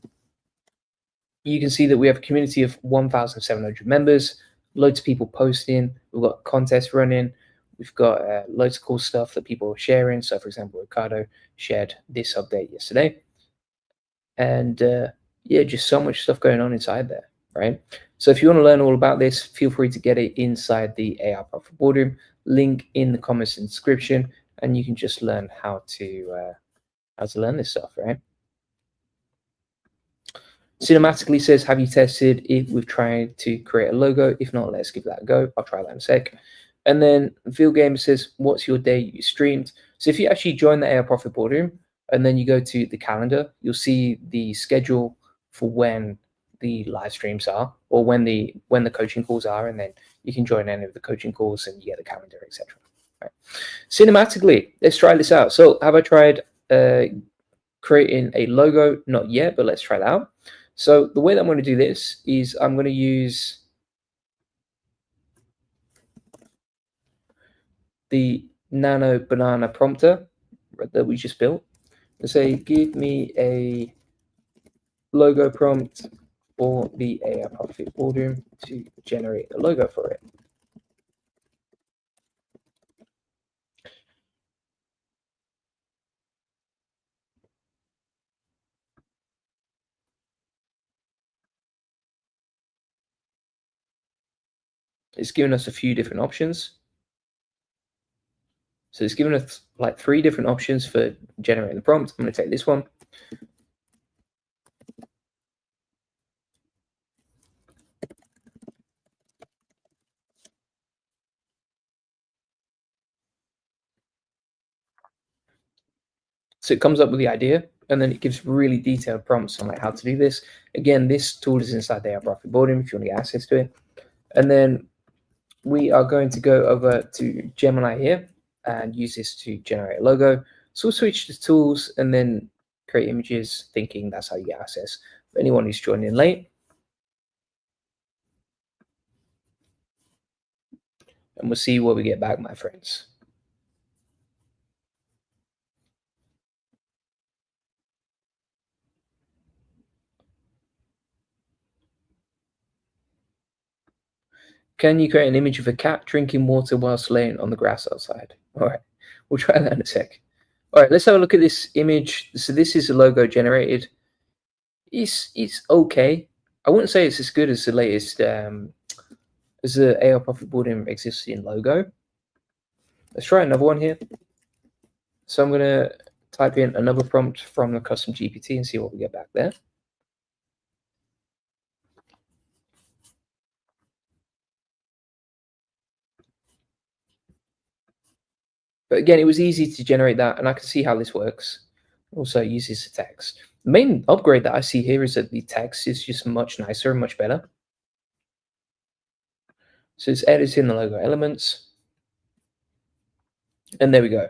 B: you can see that we have a community of 1,700 members, loads of people posting, we've got contests running, we've got loads of cool stuff that people are sharing. So for example, Ricardo shared this update yesterday. And yeah, just so much stuff going on inside there, right? So if you want to learn all about this, feel free to get it inside the AI Profit Boardroom, link in the comments and description, and you can just learn how to learn this stuff, right? Cinematically says, have you tested it with trying to create a logo? If not, let's give that a go. I'll try that in a sec. And then Phil Gamer says, what's your day you streamed? So if you actually join the AI Profit Boardroom and then you go to the calendar, you'll see the schedule for when the live streams are or when the coaching calls are, and then you can join any of the coaching calls and you get the calendar, etc. Right. Cinematically, let's try this out. So have I tried creating a logo? Not yet, but let's try that out. So the way that I'm going to do this is I'm going to use the Nano Banana prompter that we just built and say, give me a logo prompt for the AI Profit Boardroom to generate a logo for it. It's given us a few different options. So it's given us like 3 different options for generating the prompt. I'm going to take this one. So it comes up with the idea, and then it gives really detailed prompts on like how to do this. Again, this tool is inside the AI Profit Boardroom if you want to get access to it. And then we are going to go over to Gemini here and use this to generate a logo. So we'll switch to tools and then create images, thinking that's how you get access. For anyone who's joining in late. And we'll see what we get back, my friends. Can you create an image of a cat drinking water whilst laying on the grass outside? All right, we'll try that in a sec. All right, let's have a look at this image. So this is a logo generated. It's okay. I wouldn't say it's as good as the latest as the AI Profit Boardroom existing logo. Let's try another one here. So I'm gonna type in another prompt from the Custom GPT and see what we get back there. But again, it was easy to generate that, and I can see how this works. Also uses the text. The main upgrade that I see here is that the text is just much nicer and much better. So it's editing the logo elements. And there we go.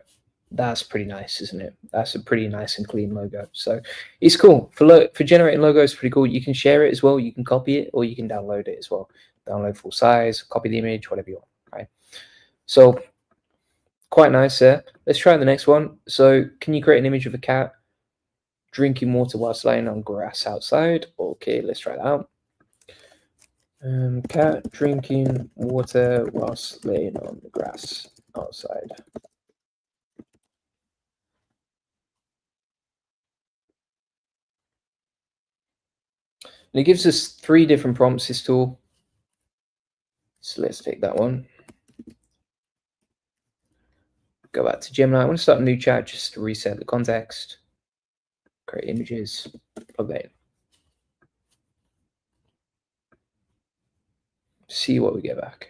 B: That's pretty nice, isn't it? That's a pretty nice and clean logo. So it's cool. For generating logos, pretty cool. You can share it as well. You can copy it, or you can download it as well. Download full size, copy the image, whatever you want, right? So quite nice there. Let's try the next one. So can you create an image of a cat drinking water whilst laying on grass outside? Okay, let's try that out. Cat drinking water whilst laying on the grass outside. And it gives us 3 different prompts, this tool. So let's take that one. Go back to Gemini. I want to start a new chat just to reset the context. Create images, plug that in. See what we get back.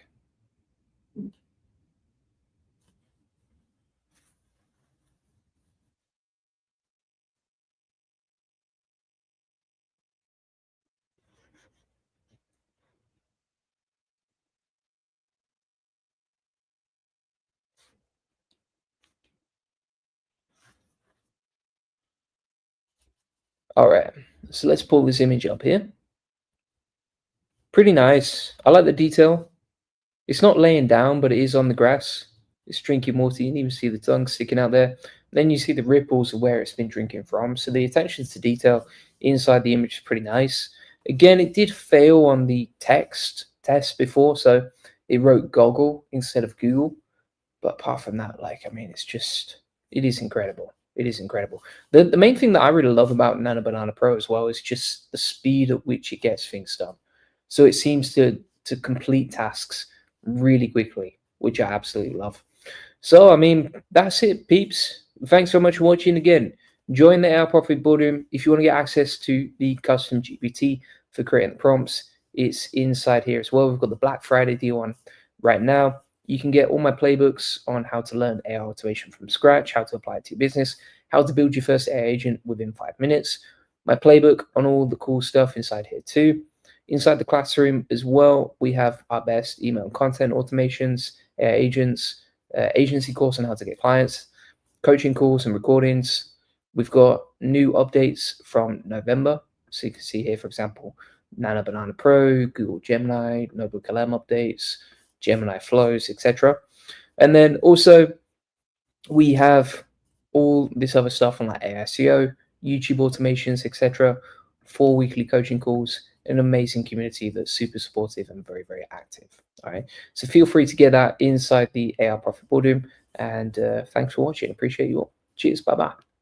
B: All right, so let's pull this image up here. Pretty nice. I like the detail. It's not laying down, but it is on the grass. It's drinking water. You can even see the tongue sticking out there. Then you see the ripples of where it's been drinking from. So the attention to detail inside the image is pretty nice. Again, it did fail on the text test before, so it wrote goggle instead of Google. But apart from that, like, I mean, it is incredible. It is incredible. The main thing that I really love about Nano Banana Pro as well is just the speed at which it gets things done. So it seems to complete tasks really quickly, which I absolutely love. So, I mean, that's it, peeps. Thanks so much for watching. Again, join the AI Profit Boardroom. If you want to get access to the Custom GPT for creating the prompts, it's inside here as well. We've got the Black Friday deal on right now. You can get all my playbooks on how to learn AI automation from scratch, how to apply it to your business, how to build your first AI agent within 5 minutes. My playbook on all the cool stuff inside here too. Inside the classroom as well, we have our best email content automations, AI agents, agency course on how to get clients, coaching calls and recordings. We've got new updates from November. So you can see here, for example, Nano Banana Pro, Google Gemini, Notebook LM updates, Gemini flows, etc. And then also we have all this other stuff on like AI SEO, YouTube automations, etc. 4 weekly coaching calls, an amazing community that's super supportive and very, very active. All right. So feel free to get that inside the AI Profit Boardroom. And thanks for watching. Appreciate you all. Cheers. Bye-bye.